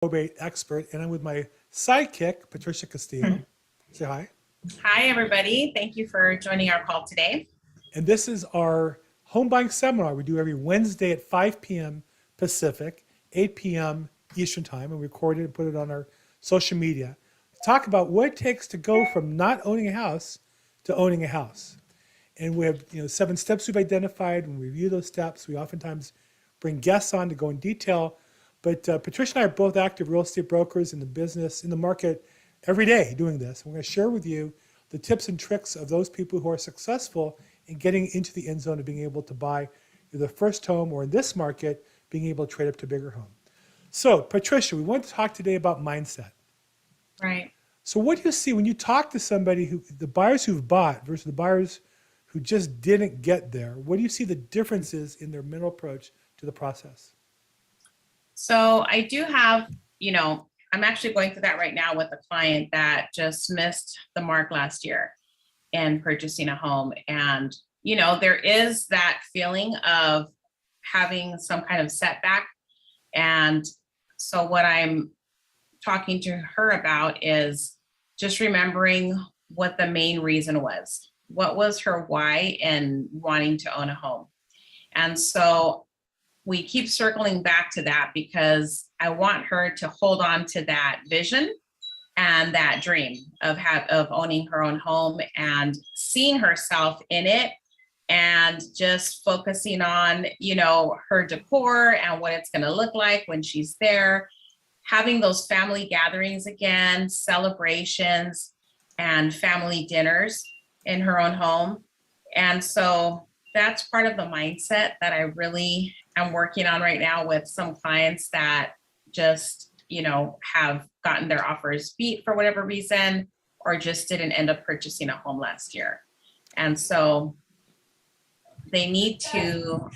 probate expert, and I'm with my sidekick, Patricia Castillo. Say hi. Hi, everybody. Thank you for joining our call today. And this is our home buying seminar we do every Wednesday at 5 p.m. Pacific, 8 p.m. Eastern Time, and we record it and put it on our social media. Talk about what it takes to go from not owning a house to owning a house. And we have 7 steps we've identified. When we review those steps, we oftentimes bring guests on to go in detail. But Patricia and I are both active real estate brokers in the business, in the market every day doing this. We're going to share with you the tips and tricks of those people who are successful in getting into the end zone of being able to buy either first home or in this market, being able to trade up to a bigger home. So Patricia, we want to talk today about mindset. Right. So what do you see when you talk to somebody the buyers who've bought versus the buyers who just didn't get there? What do you see the differences in their mental approach to the process? So I do have, I'm actually going through that right now with a client that just missed the mark last year in purchasing a home. And, there is that feeling of having some kind of setback. And so what I'm talking to her about is just remembering what the main reason was. What was her why in wanting to own a home? And so we keep circling back to that because I want her to hold on to that vision and that dream of owning her own home and seeing herself in it and just focusing on, her decor and what it's going to look like when she's there, having those family gatherings again, celebrations and family dinners in her own home. And so that's part of the mindset that I really am working on right now with some clients that just, have gotten their offers beat for whatever reason, or just didn't end up purchasing a home last year. And so they need to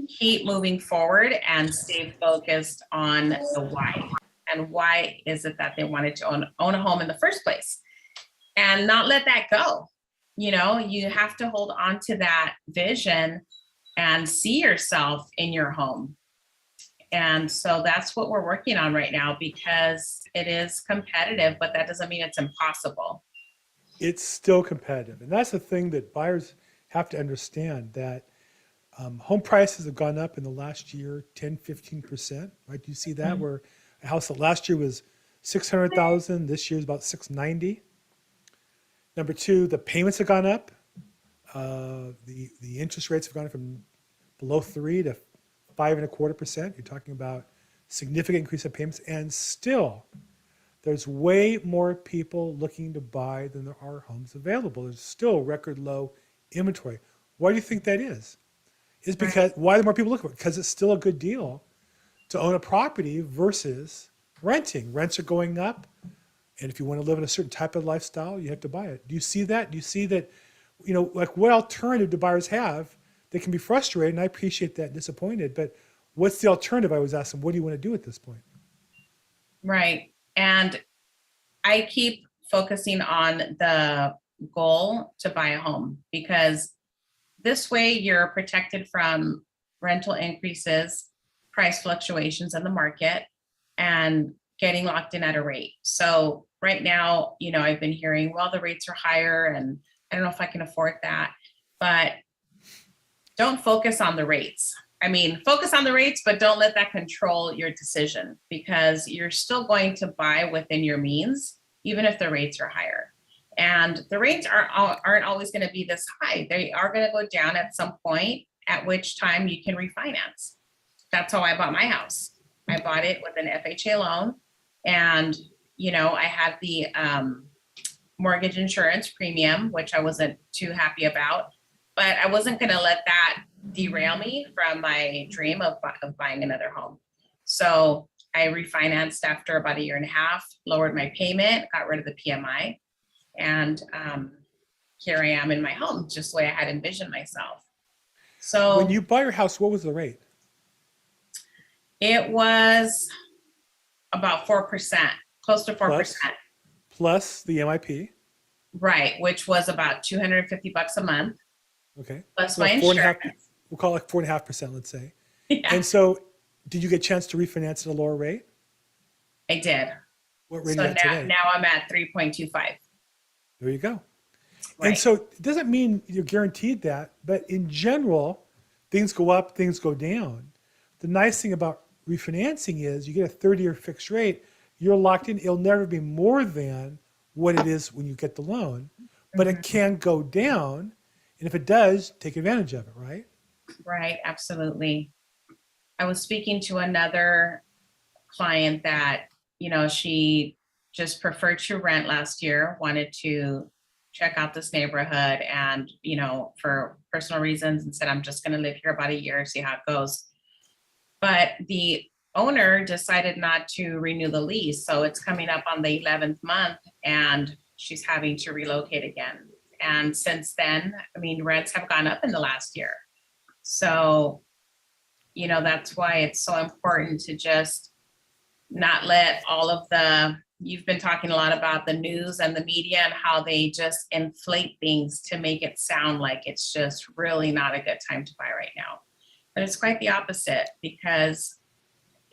keep moving forward and stay focused on the why. And why is it that they wanted to own a home in the first place? And not let that go. You have to hold on to that vision and see yourself in your home. And so that's what we're working on right now because it is competitive, but that doesn't mean it's impossible. It's still competitive. And that's the thing that buyers have to understand, that home prices have gone up in the last year 10, 15%, right? Do you see that? Where a house that last year was 600,000, this year is about 690. Number two, the payments have gone up. The interest rates have gone from below 3 to 5.25%. You're talking about significant increase in payments, and still there's way more people looking to buy than there are homes available. There's still record low inventory. Why do you think that is? Is because why are more people looking for it? Because it's still a good deal to own a property versus renting. Rents are going up. And if you want to live in a certain type of lifestyle, you have to buy it. Do you see that? Do you see that, what alternative do buyers have? They can be frustrated, and I appreciate that, disappointed, but what's the alternative? I was asking, what do you want to do at this point? Right. And I keep focusing on the goal to buy a home because this way you're protected from rental increases, price fluctuations in the market, and getting locked in at a rate. So right now, I've been hearing, well, the rates are higher and I don't know if I can afford that, but don't focus on the rates. Focus on the rates, but don't let that control your decision because you're still going to buy within your means, even if the rates are higher. And the rates aren't always going to be this high. They are going to go down at some point, at which time you can refinance. That's how I bought my house. I bought it with an FHA loan. And, I had the mortgage insurance premium, which I wasn't too happy about, but I wasn't going to let that derail me from my dream of buying another home. So I refinanced after about 1.5 years, lowered my payment, got rid of the PMI. And here I am in my home, just the way I had envisioned myself. So when you buy your house, what was the rate? It was about 4%, close to 4%. Plus the MIP. Right, which was about $250 a month. Okay. Plus so my insurance. We'll call it 4.5%, let's say. Yeah. And so did you get a chance to refinance at a lower rate? I did. What rate So are you at today? now I'm at 3.25. There you go. And Right. so it doesn't mean you're guaranteed that, but in general, things go up, things go down. The nice thing about refinancing is you get a 30-year fixed rate, you're locked in. It'll never be more than what it is when you get the loan, but it Mhm. can go down. And if it does, take advantage of it, right? Right. Absolutely. I was speaking to another client that, she just preferred to rent last year, wanted to check out this neighborhood and, for personal reasons and said, I'm just going to live here about a year, see how it goes. But the owner decided not to renew the lease. So it's coming up on the 11th month and she's having to relocate again. And since then, I mean, rents have gone up in the last year. So, that's why it's so important to just not let all of you've been talking a lot about the news and the media and how they just inflate things to make it sound like it's just really not a good time to buy right now. But it's quite the opposite, because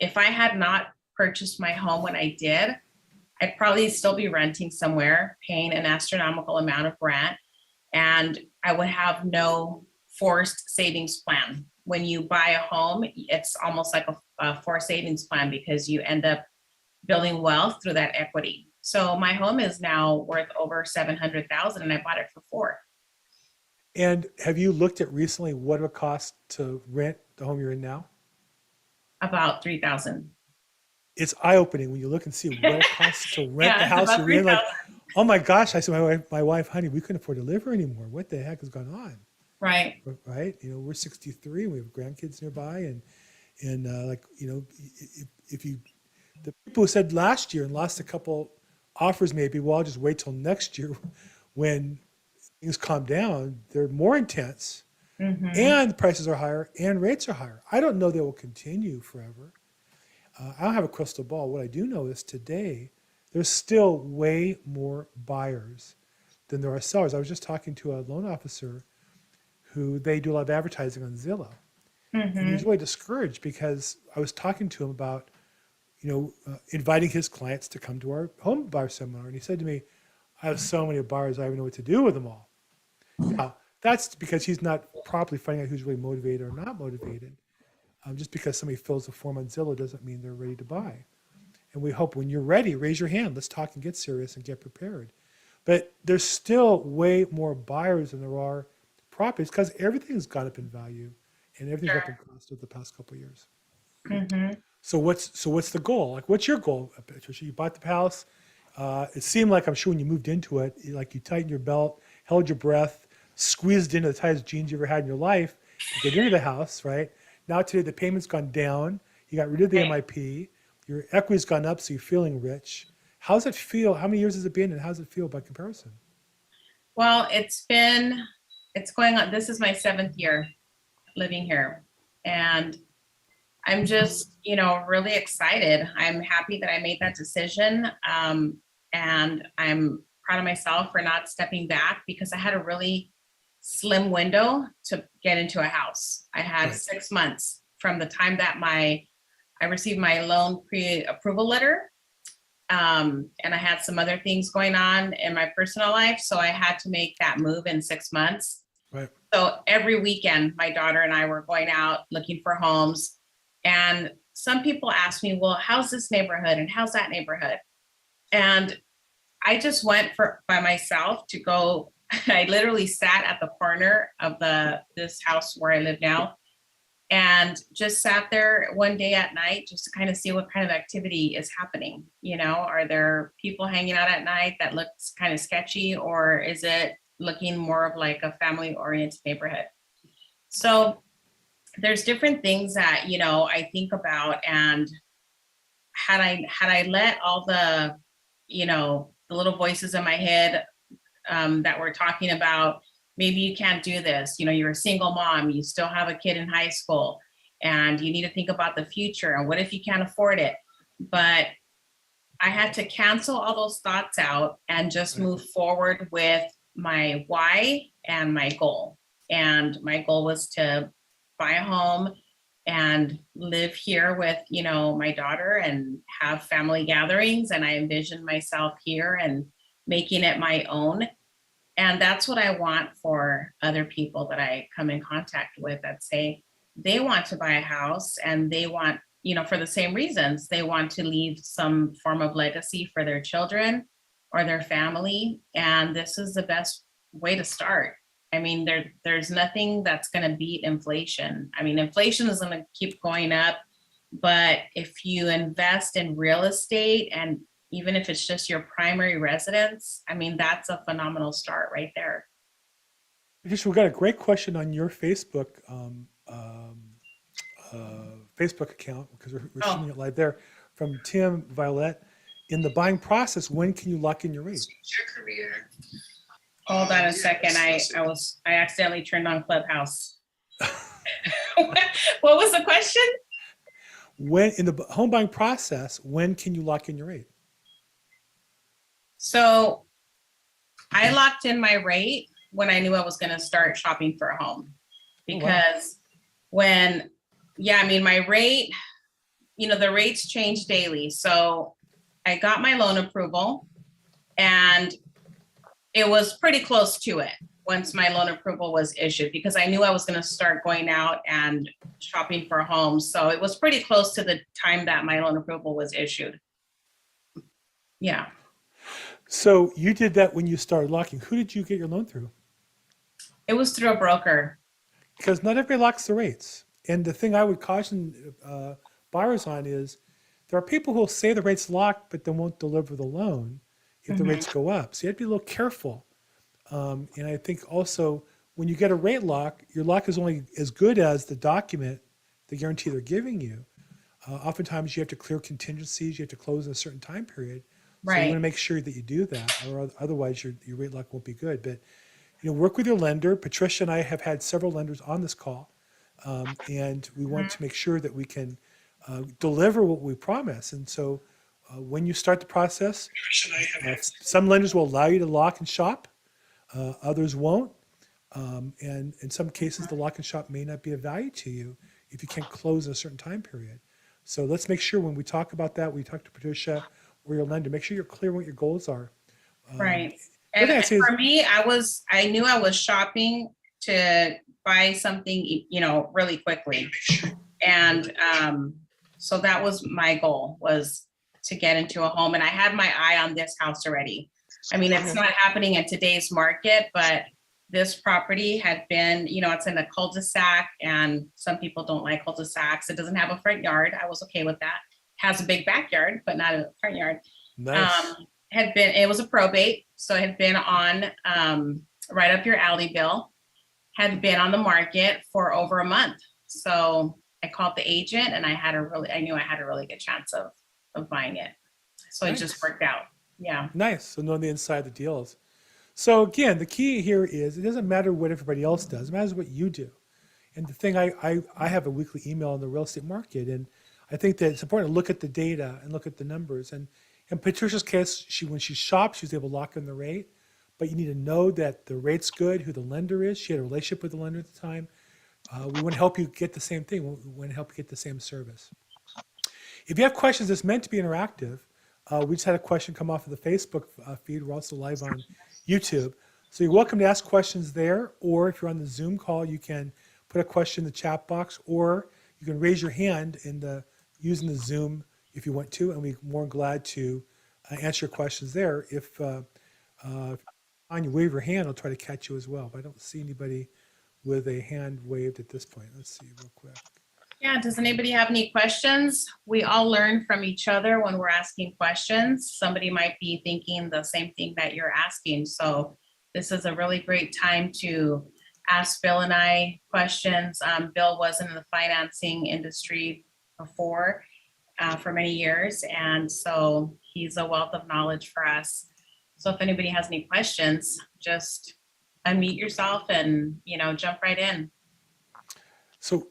if I had not purchased my home when I did, I'd probably still be renting somewhere, paying an astronomical amount of rent, and I would have no forced savings plan. When you buy a home, it's almost like a forced savings plan because you end up building wealth through that equity. So my home is now worth over 700,000 and I bought it for 4. And have you looked at recently what it would cost to rent the home you're in now? About 3,000. It's eye-opening when you look and see what it costs to rent the Yeah, it's house about you're in. Like, 3,000. oh my gosh, I said to my wife, honey, we couldn't afford to live here anymore. What the heck has gone on? Right. Right? We're 63 and we have grandkids nearby. And like, if you, the people who said last year and lost a couple offers, maybe, well, I'll just wait till next year when things calm down, they're more intense Hmm. and prices are higher and rates are higher. I don't know they will continue forever. I don't have a crystal ball. What I do know is today, there's still way more buyers than there are sellers. I was just talking to a loan officer who they do a lot of advertising on Zillow. And he was Hmm. really discouraged because I was talking to him about, inviting his clients to come to our home buyer seminar. And he said to me, I have so many buyers, I don't even know what to do with them all. Now, that's because he's not properly finding out who's really motivated or not motivated. Just because somebody fills the form on Zillow doesn't mean they're ready to buy. And we hope when you're ready, raise your hand. Let's talk and get serious and get prepared. But there's still way more buyers than there are properties because everything's gone up in value and everything's up in Sure. cost over the past couple of years. Hmm. So what's the goal? Like, what's your goal, Patricia? You bought the house. It seemed like, I'm sure when you moved into it, like you tightened your belt, held your breath, squeezed into the tightest jeans you ever had in your life to get into the house, right? Now today the payment's gone down. You got rid of the Right. MIP. Your equity's gone up, so you're feeling rich. How's it feel? How many years has it been, and how's it feel by comparison? Well, it's going on. This is my 7th year living here. And I'm just, really excited. I'm happy that I made that decision. And I'm proud of myself for not stepping back because I had a really slim window to get into a house. I had Right. 6 months from the time that I received my loan pre-approval letter. And I had some other things going on in my personal life. So I had to make that move in 6 months. Right. So every weekend, my daughter and I were going out looking for homes. And some people ask me, well, how's this neighborhood and how's that neighborhood? And I just went by myself to go. I literally sat at the corner of this house where I live now and just sat there one day at night just to kind of see what kind of activity is happening. Are there people hanging out at night that looks kind of sketchy, or is it looking more of like a family oriented neighborhood? So there's different things that, I think about. And had I let all the little voices in my head that were talking about, maybe you can't do this, you're a single mom, you still have a kid in high school, and you need to think about the future, and what if you can't afford it? But I had to cancel all those thoughts out and just Right. move forward with my why and my goal. And my goal was to buy a home and live here with, my daughter and have family gatherings. And I envision myself here and making it my own. And that's what I want for other people that I come in contact with that say they want to buy a house and they want, for the same reasons, they want to leave some form of legacy for their children or their family. And this is the best way to start. I mean, there's nothing that's going to beat inflation. I mean, inflation is going to keep going up, but if you invest in real estate, and even if it's just your primary residence, I mean, that's a phenomenal start right there. Patricia, we got a great question on your Facebook account, because we're shooting it live there, from Tim Violet. In the buying process, when can you lock in your rate? Your career. Hold on a second. I accidentally turned on Clubhouse. What was the question? When in the home buying process, when can you lock in your rate? So I locked in my rate when I knew I was going to start shopping for a home, because my rate, the rates change daily. So I got my loan approval and it was pretty close to it once my loan approval was issued, because I knew I was going to start going out and shopping for homes. So it was pretty close to the time that my loan approval was issued. Yeah. So you did that when you started locking. Who did you get your loan through? It was through a broker. Because not everybody locks the rates. And the thing I would caution buyers on is there are people who will say the rate's locked, but then won't deliver the loan if the rates go up. So you have to be a little careful. And I think also when you get a rate lock, your lock is only as good as the document, the guarantee they're giving you. Oftentimes you have to clear contingencies, you have to close in a certain time period. So you want to make sure that you do that, or otherwise your rate lock won't be good. But work with your lender. Patricia and I have had several lenders on this call, and we want to make sure that we can deliver what we promise. And so when you start the process, some lenders will allow you to lock and shop, others won't. And in some cases, the lock and shop may not be of value to you if you can't close in a certain time period. So let's make sure when we talk about that, we talk to Patricia or your lender, make sure you're clear what your goals are. Right. And for me, I knew I was shopping to buy something, really quickly. And so that was my goal, was to get into a home. And I had my eye on this house already. I mean, it's not happening in today's market, but this property had been, it's in a cul-de-sac, and some people don't like cul-de-sacs. It doesn't have a front yard. I was okay with that. Has a big backyard, but not a front yard. Nice. It was a probate. So it had been on right up your alley, Bill, had been on the market for over a month. So I called the agent and I knew I had a really good chance of buying it. So It just worked out. Yeah. Nice. So knowing the inside of the deals. So again, the key here is it doesn't matter what everybody else does. It matters what you do. And the thing, I have a weekly email on the real estate market, and I think that it's important to look at the data and look at the numbers. And in Patricia's case, when she shopped, she was able to lock in the rate, but you need to know that the rate's good, who the lender is. She had a relationship with the lender at the time. We want to help you get the same thing. We want to help you get the same service. If you have questions, it's meant to be interactive. We just had a question come off of the Facebook feed. We're also live on YouTube. So you're welcome to ask questions there, or if you're on the Zoom call, you can put a question in the chat box, or you can raise your hand using the Zoom if you want to, and we're more glad to answer your questions there. If on you wave your hand, I'll try to catch you as well. But I don't see anybody with a hand waved at this point. Let's see real quick. Yeah, does anybody have any questions? We all learn from each other when we're asking questions. Somebody might be thinking the same thing that you're asking. So this is a really great time to ask Bill and I questions. Bill was in the financing industry before for many years, and so he's a wealth of knowledge for us. So if anybody has any questions, just unmute yourself and jump right in. So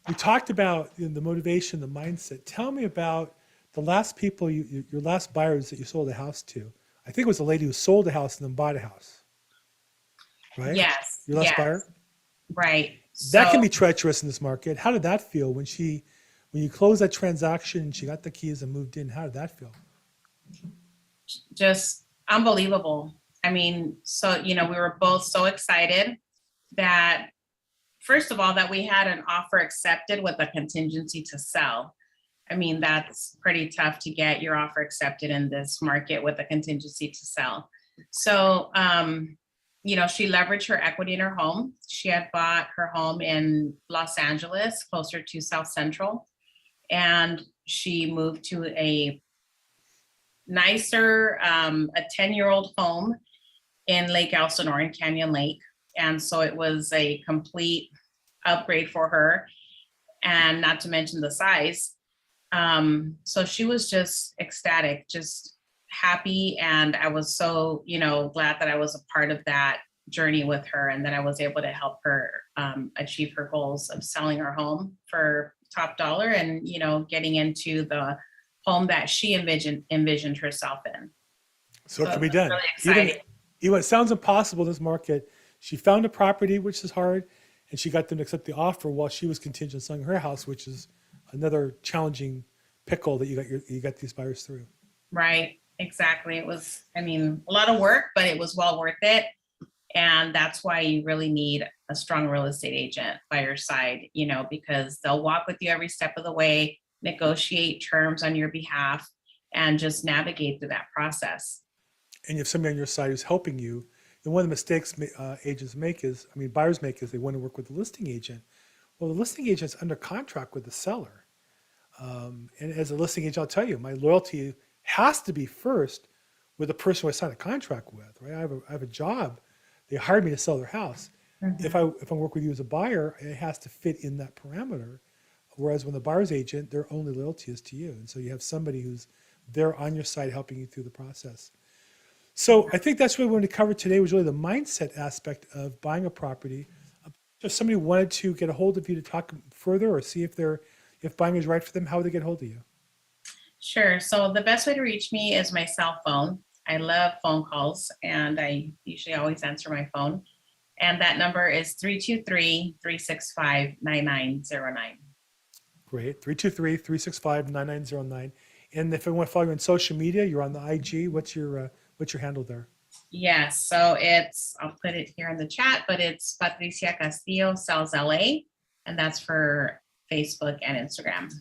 we talked about the motivation, the mindset. Tell me about the last people, your last buyers that you sold a house to. I think it was a lady who sold a house and then bought a house, right? Yes. Your last buyer? Right. That can So be treacherous in this market. How did that feel when you closed that transaction and she got the keys and moved in? How did that feel? just unbelievable. I mean, so, we were both so excited that, first of all, that we had an offer accepted with a contingency to sell. I mean, that's pretty tough to get your offer accepted in this market with a contingency to sell. So, she leveraged her equity in her home. She had bought her home in Los Angeles, closer to South Central, and she moved to a nicer, a 10-year-old home in Lake Elsinore in Canyon Lake. And so it was a complete upgrade for her, and not to mention the size. So she was just ecstatic, just happy. And I was so, glad that I was a part of that journey with her, and that I was able to help her achieve her goals of selling her home for top dollar, and, getting into the home that she envisioned herself in. So it So can be it was done. really Even, exciting. even it sounds impossible in this market. She found a property, which is hard, and she got them to accept the offer while she was contingent on selling her house, which is another challenging pickle that you got these buyers through. Right, exactly. It was, I mean, a lot of work, but it was well worth it. And that's why you really need a strong real estate agent by your side, because they'll walk with you every step of the way, negotiate terms on your behalf, and just navigate through that process. And you have somebody on your side who's helping you. And one of the mistakes buyers make is they want to work with the listing agent. Well, the listing agent's under contract with the seller. And as a listing agent, I'll tell you, my loyalty has to be first with the person who I signed a contract with, right? I have a job. They hired me to sell their house. Mhm. If I work with you as a buyer, it has to fit in that parameter. Whereas when the buyer's agent, their only loyalty is to you. And so you have somebody who's there on your side helping you through the process. So I think that's what we wanted to cover today, was really the mindset aspect of buying a property. If somebody wanted to get a hold of you to talk further or see if buying is right for them, how would they get a hold of you? Sure. So the best way to reach me is my cell phone. I love phone calls, and I usually always answer my phone. And that number is 323-365-9909. Great. 323-365-9909. And if I want to follow you on social media, you're on the IG. What's your handle there? Yes, so I'll put it here in the chat, but it's Patricia Castillo Sells LA, and that's for Facebook and Instagram.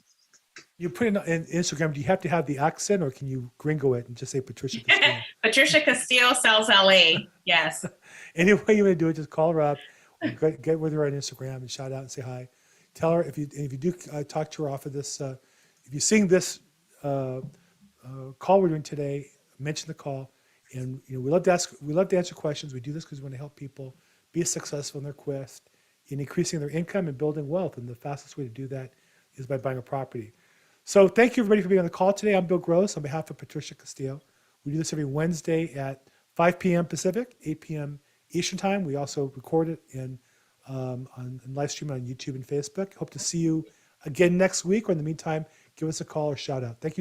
You put in Instagram, do you have to have the accent, or can you gringo it and just say Patricia Castillo? Patricia Castillo Sells LA, yes. Any way you want to do it, just call her up, or get with her on Instagram and shout out and say hi. Tell her if you do talk to her off of this, if you sing this call we're doing today, mention the call. And we love to answer questions. We do this because we want to help people be successful in their quest in increasing their income and building wealth. And the fastest way to do that is by buying a property. So thank you, everybody, for being on the call today. I'm Bill Gross on behalf of Patricia Castillo. We do this every Wednesday at 5 p.m. Pacific, 8 p.m. Eastern Time. We also record it and live stream on YouTube and Facebook. Hope to see you again next week. Or in the meantime, give us a call or shout out. Thank you.